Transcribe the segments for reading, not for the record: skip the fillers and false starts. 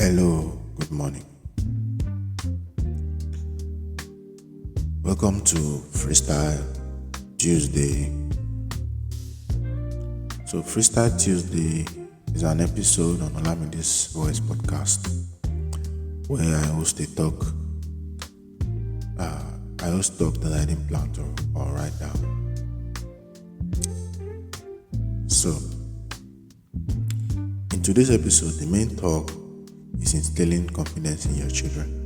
Hello, good morning. Welcome to Freestyle Tuesday. So, Freestyle Tuesday is an episode on Olamide's Voice podcast where I host a talk. I host talk that I didn't plan to or write down. So, in today's episode, the main talk is instilling confidence in your children.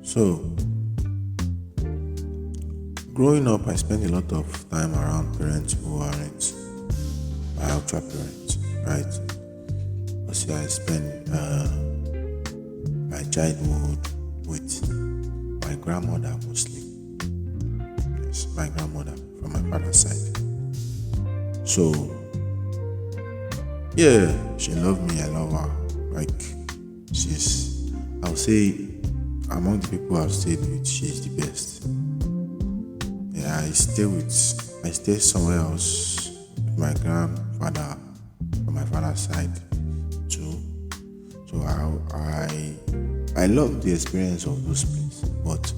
So, growing up, I spent a lot of time around parents who aren't my actual parents, right? Because I spent my childhood with my grandmother mostly. Yes, my grandmother from my father's side. So, yeah, she loved me, I love her. Like, I'll say, among the people I've stayed with, she's the best. Yeah, I stay somewhere else with my grandfather from my father's side too. So I love the experience of those places, but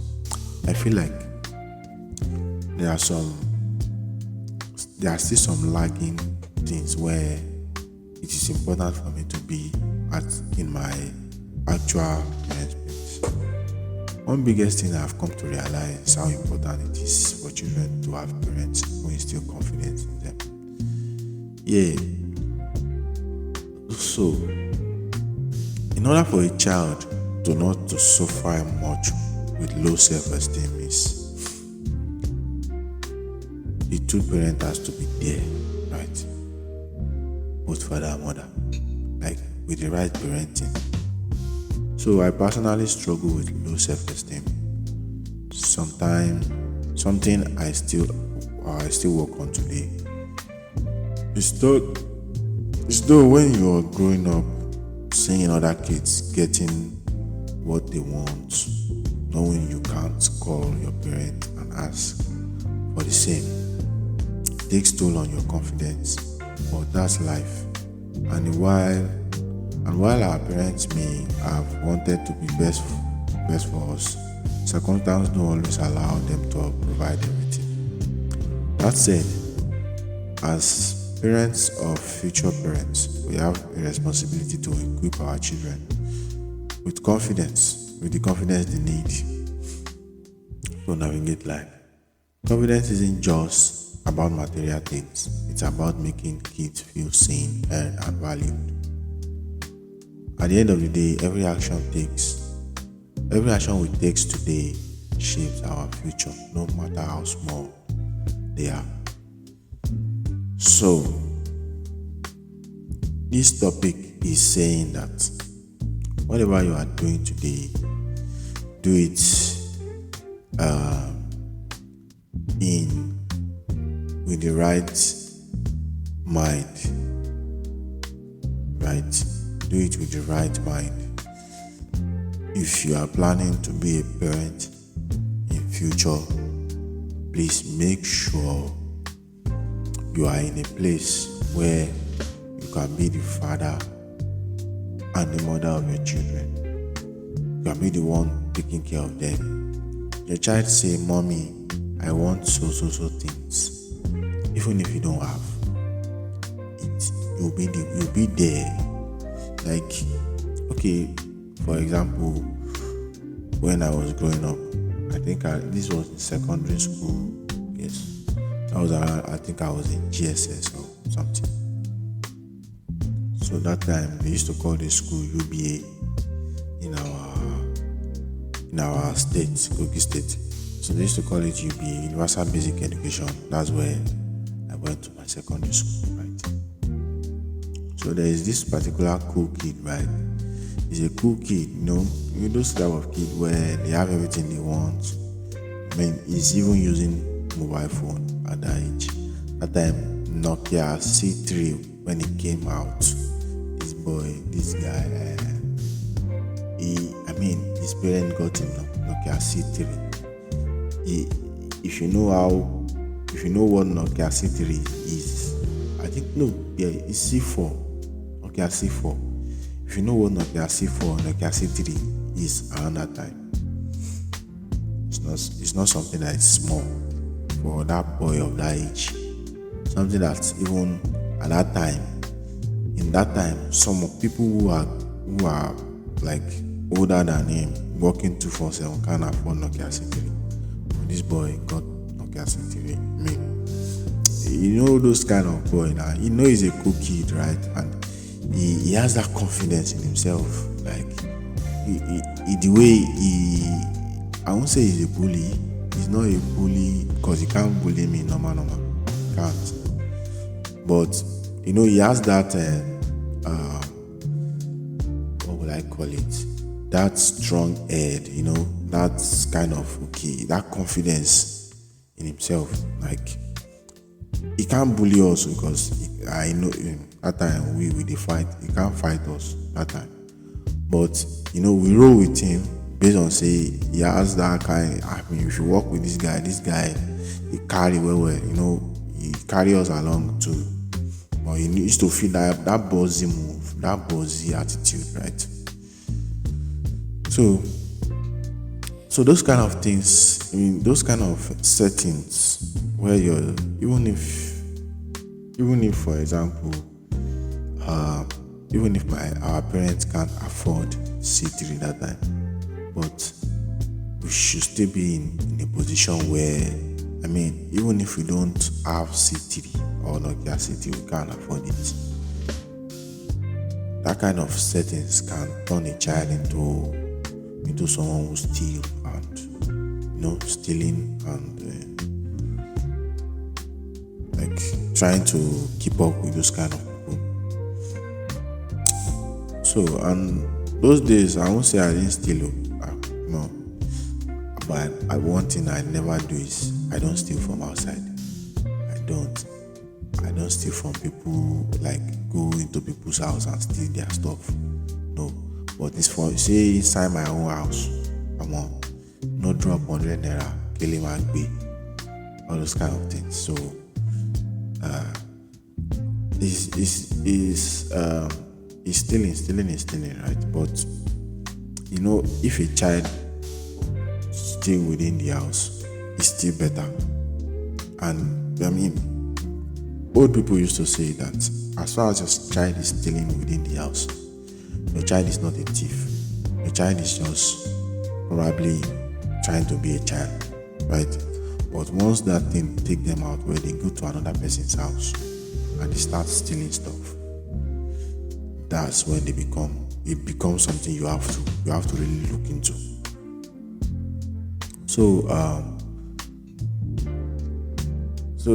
I feel like there are still some lagging things where it is important for me to be in my actual parents' place. One biggest thing I've come to realize is how important it is for children to have parents who instill confidence in them. Yeah. So, in order for a child to not to suffer much with low self-esteem is the two parent has to be there, right? Both father and mother, like with the right parenting. So I personally struggle with low self-esteem. Sometimes something I still work on today. It's though when you're growing up, seeing other kids getting what they want, knowing you can't call your parent and ask for the same, takes toll on your confidence. But that's life. And while our parents may have wanted to be best for us, circumstances don't always allow them to provide everything. That said, as parents of future parents, we have a responsibility to equip our children with the confidence they need to navigate life. Confidence isn't just about material things, it's about making kids feel seen, heard, and valued. At the end of the day, every action we take today shapes our future, no matter how small they are. So, this topic is saying that whatever you are doing today, do it with the right mind, right? Do it with the right mind. If you are planning to be a parent in future, please make sure you are in a place where you can be the father and the mother of your children. You can be the one taking care of them. Your child say, "Mommy, I want so things." Even if you don't have it, you'll be there. Like, okay, for example, when I was growing up, I think this was in secondary school. Yes, I think I was in GSS or something. So that time they used to call the school UBA in our state, Kogi State. So they used to call it UBA, Universal Basic Education. That's where I went to my secondary school, right? So there is this particular cool kid, right? He's a cool kid, those type of kid where they have everything they want. I mean, he's even using mobile phone at that age. That time, Nokia C3 when it came out. This guy, his parents got him Nokia C3. If you know how If you know what Nokia C3 is, I think no, yeah, it's C4. Nokia C4. If you know what Nokia C4, Nokia C3 is around that time, it's not something that is small for that boy of that age. Something that even at that time, in that time, some people who are like older than him, working 247 can't afford Nokia C3. But this boy got Nokia C3. I mean, you know those kind of boy now. You know he's a cool kid, right? And he has that confidence in himself. Like the way I won't say he's a bully. He's not a bully because he can't bully me normal. He can't. But you know he has that what would I call it? That strong head, you know, that kind of that confidence in himself. Like he can't bully us because I know that time we dey fight. He can't fight us that time. But you know we roll with him based on say he has that kind. I mean, if you work with this guy, he carry well. You know, he carry us along too. But he needs to feel that ballsy move, that ballsy attitude, right? So those kind of things, I mean, those kind of settings where you're even if for example, even if our parents can't afford C3 that time, but we should still be in a position where, I mean, even if we don't have C3 or Nokia C3, we can't afford it. That kind of settings can turn a child into someone who steal and, you know, stealing and like trying to keep up with those kind of people. So, and those days, I won't say I didn't steal, no. But one thing I never do is I don't steal from outside. I don't steal from people, like go into people's house and steal their stuff. No. But it's for say inside my own house. Come on. No drop 100 naira, kill him and be. All those kind of things. So it's stealing, right? But you know, if a child still within the house, it's still better. And I mean, old people used to say that as far as your child is stealing within the house, your child is not a thief. Your child is just probably trying to be a child, right? But once that thing take them out where they go to another person's house and they start stealing stuff, that's when it becomes something you have to really look into. So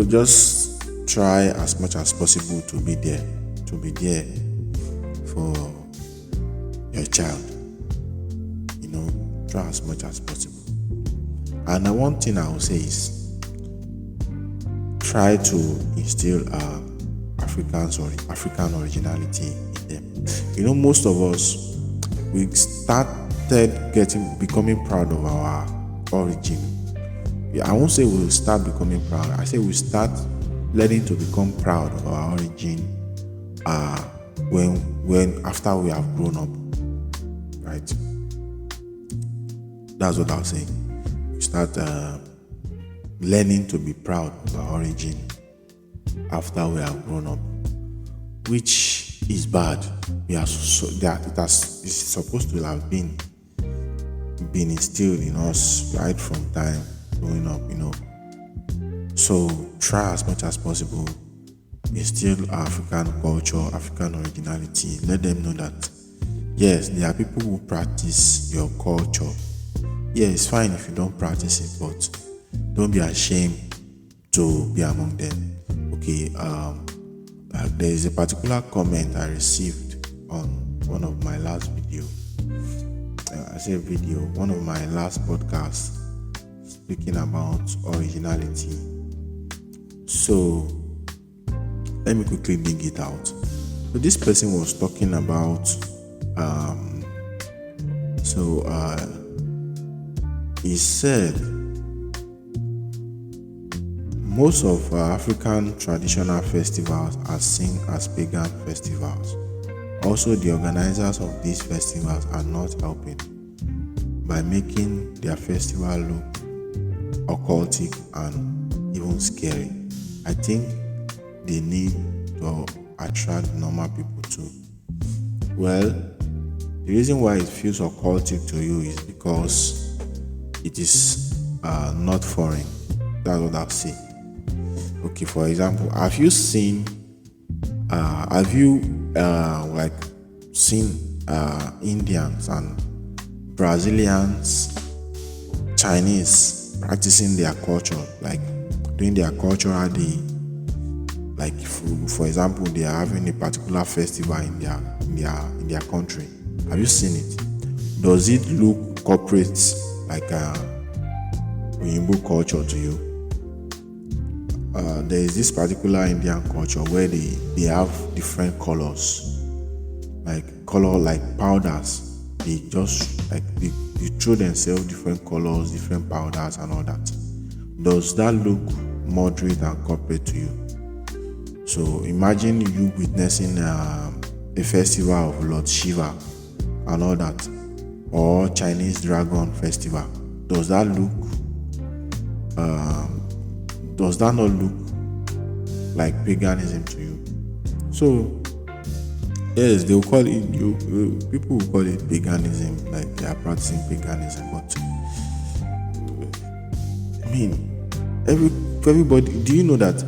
just try as much as possible to be there for your child. You know, try as much as possible. And one thing I will say is try to instill African originality in them. You know, most of us, we started becoming proud of our origin. I won't say we'll start becoming proud. I say we start learning to become proud of our origin when after we have grown up, right? That's what I was saying. We start learning to be proud of our origin after we have grown up, which is bad. It's supposed to have been instilled in us right from time growing up, you know. So try as much as possible, instill African culture, African originality. Let them know that yes, there are people who practice your culture. Yeah, it's fine if you don't practice it, but don't be ashamed to be among them. Okay, there is a particular comment I received on one of my last video. One of my last podcasts speaking about originality. So let me quickly dig it out. So this person was talking about he said Most of African traditional festivals are seen as pagan festivals. Also, the organizers of these festivals are not helping by making their festival look occultic and even scary. I think they need to attract normal people too. Well, the reason why it feels occultic to you is because it is not foreign. That's what I'll say. Okay, for example, have you like seen Indians and Brazilians, Chinese practicing their culture, like doing their cultural day? Like, for example, they are having a particular festival in their country. Have you seen it? Does it look corporate, like Oyinbo culture to you? There is this particular Indian culture where they have different colors, like powders. They just they throw themselves different colors, different powders, and all that. Does that look moderate and corporate to you? So imagine you witnessing a festival of Lord Shiva and all that, or Chinese Dragon Festival. Does that not look like paganism to you? So yes, they will call it. People will call it paganism, like they are practicing paganism. But I mean, everybody. Do you know that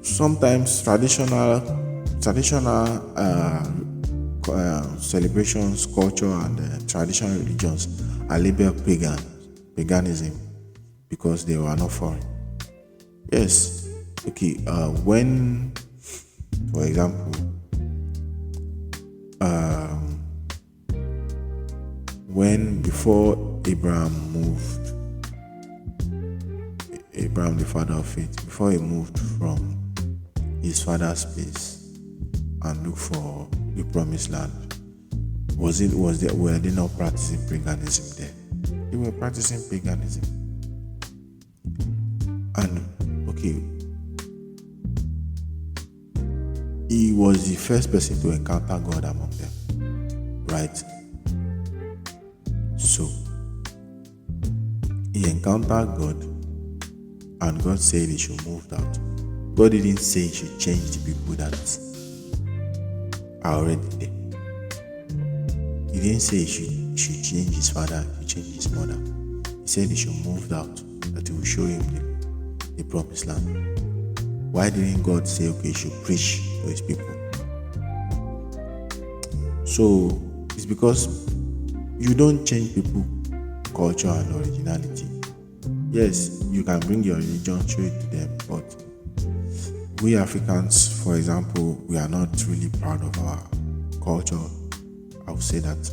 sometimes traditional celebrations, culture, and traditional religions are labeled paganism because they were not foreign. Yes. Okay. When, for example, when before Abraham, the father of faith, before he moved from his father's place and looked for the promised land, were they not practicing paganism there? They were practicing paganism. And okay, he was the first person to encounter God among them, right? So he encountered God, and God said he should move out. God didn't say he should change the people that are already there. He didn't say he should change his father, he should change his mother. He said he should move out, that he will show him the promised land. Why didn't God say, okay, he should preach to his people? So it's because you don't change people, culture, and originality. Yes, you can bring your religion, show it to them, but we Africans, for example, we are not really proud of our culture. I would say that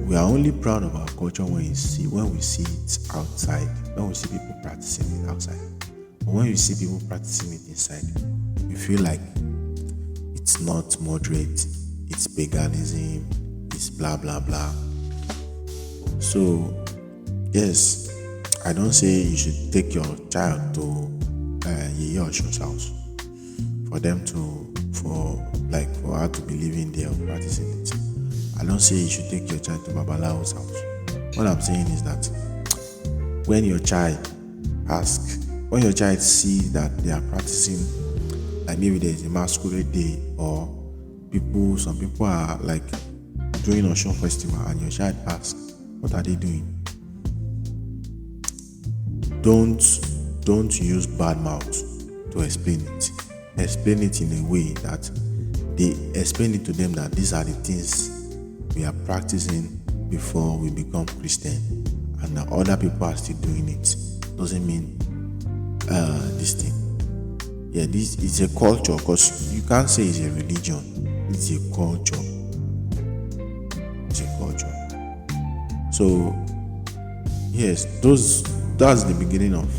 we are only proud of our culture when we see it outside, when we see people practicing it outside. But when you see people practicing it inside, you feel like it's not moderate, it's paganism, it's blah blah blah. So yes, I don't say you should take your child to Yeye Oshun's house for her to be living there or practicing it. I don't say you should take your child to Babalawo's house. What I'm saying is that when your child sees that they are practicing, like maybe there is a masquerade day, or some people are like doing a Oshun festival, and your child asks, what are they doing? Don't use bad mouth to explain it. Explain it in a way that they explain it to them that these are the things we are practicing before we become Christian, and that other people are still doing it. Doesn't mean this thing. Yeah, this is a culture, because you can't say it's a religion. It's a culture. It's a culture. So yes, that's the beginning of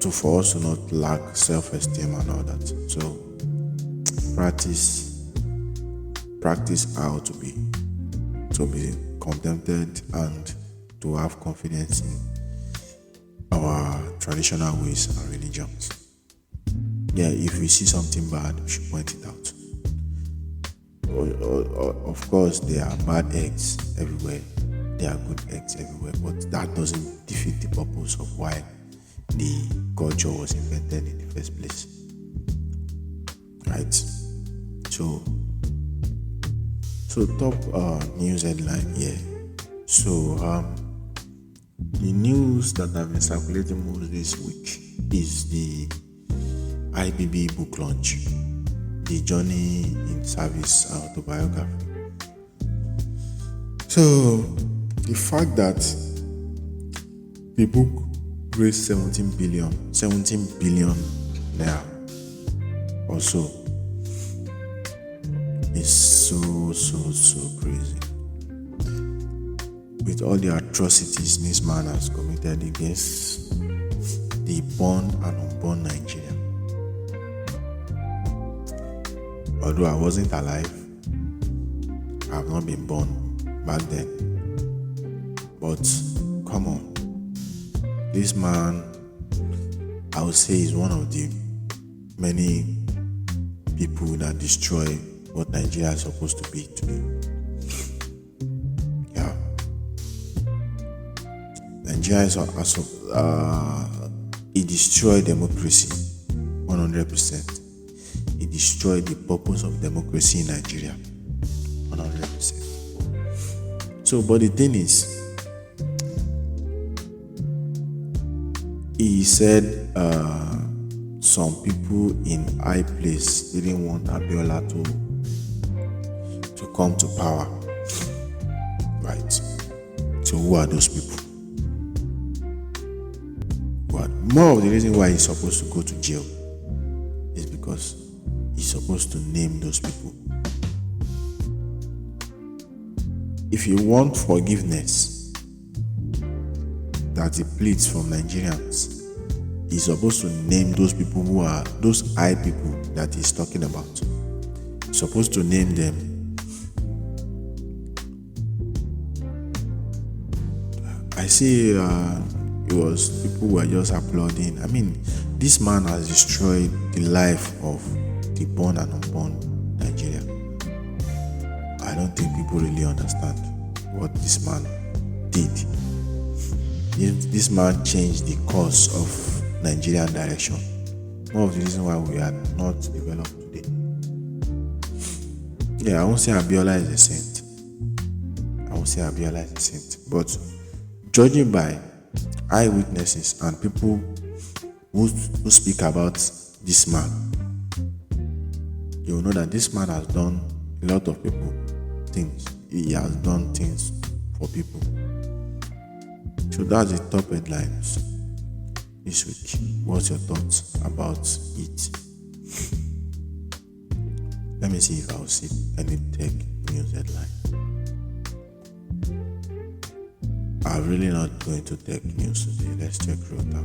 for us to not lack self-esteem and all that. So practice how to be contented and to have confidence in our traditional ways and religions. Yeah, if we see something bad, we should point it out. Of course, there are bad eggs everywhere, there are good eggs everywhere, but that doesn't defeat the purpose of why the culture was invented in the first place. Right? So, top news headline here. So, the news that have been circulating most this week is the IBB book launch, the Journey in Service autobiography. So, the fact that the book raised 17 billion naira or so is so crazy. With all the atrocities this man has committed against the born and unborn Nigeria. Although I wasn't alive, I have not been born back then. But come on, this man, I would say, is one of the many people that destroy what Nigeria is supposed to be today. Yeah. Nigeria is it destroyed democracy 100%. It destroyed the purpose of democracy in Nigeria 100%. So, but the thing is, he said some people in high place didn't want Abiola to come to power. Right. So who are those people? But more of the reason why he's supposed to go to jail is because he's supposed to name those people. If you want forgiveness that he pleads from Nigerians, he's supposed to name those people who are those high people that he's talking about. He's supposed to name them. I see it was people who were just applauding. I mean, this man has destroyed the life of the born and unborn Nigeria. I don't think people really understand what this man did. This man changed the course of Nigerian direction. One of the reasons why we are not developed today. Yeah, I won't say Abiola is a saint. But judging by eyewitnesses and people who speak about this man, you will know that this man has done a lot of people things. He has done things for people. So that's the top headlines this week. What's your thoughts about it? Let me see if I'll see any tech news headline. I'm really not going to tech news today. Let's check Rota.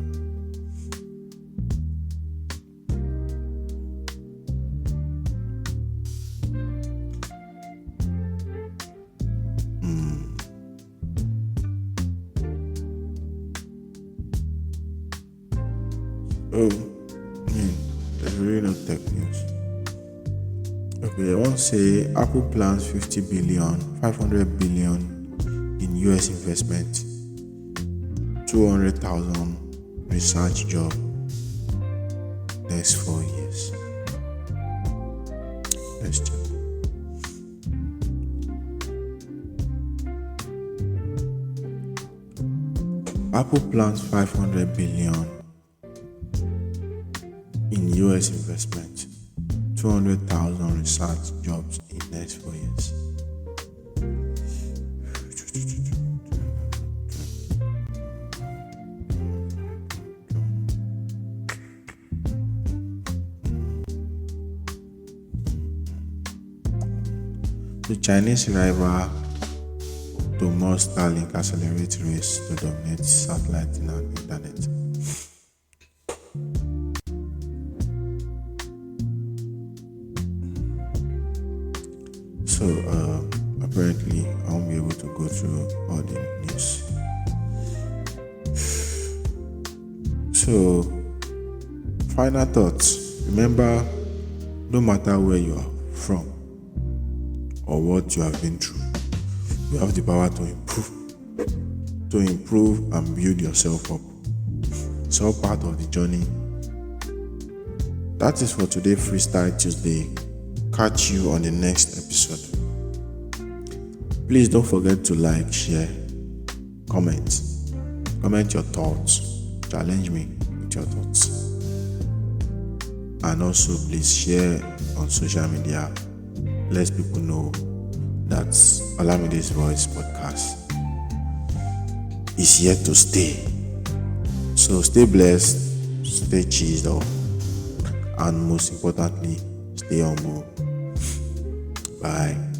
There's really no tech news. Okay, I want to say Apple plans 500 billion in US investment, 200,000 research job next 4 years. Let's check. Apple plans 500 billion in US investment, 200,000 research jobs in next 4 years. The Chinese rival to more Starlink accelerate race to dominate satellite and internet. So apparently I won't be able to go through all the news So, final thoughts. Remember, no matter where you are from or what you have been through, you have the power to improve and build yourself up. It's all part of the journey. That is for today, Freestyle Tuesday. Catch you on the next episode. Please don't forget to like, share, comment your thoughts, challenge me with your thoughts, and also please share on social media. Let people know that Olamide's Voice podcast is here to stay. So stay blessed, stay cheesed up, and most importantly, stay humble. Bye.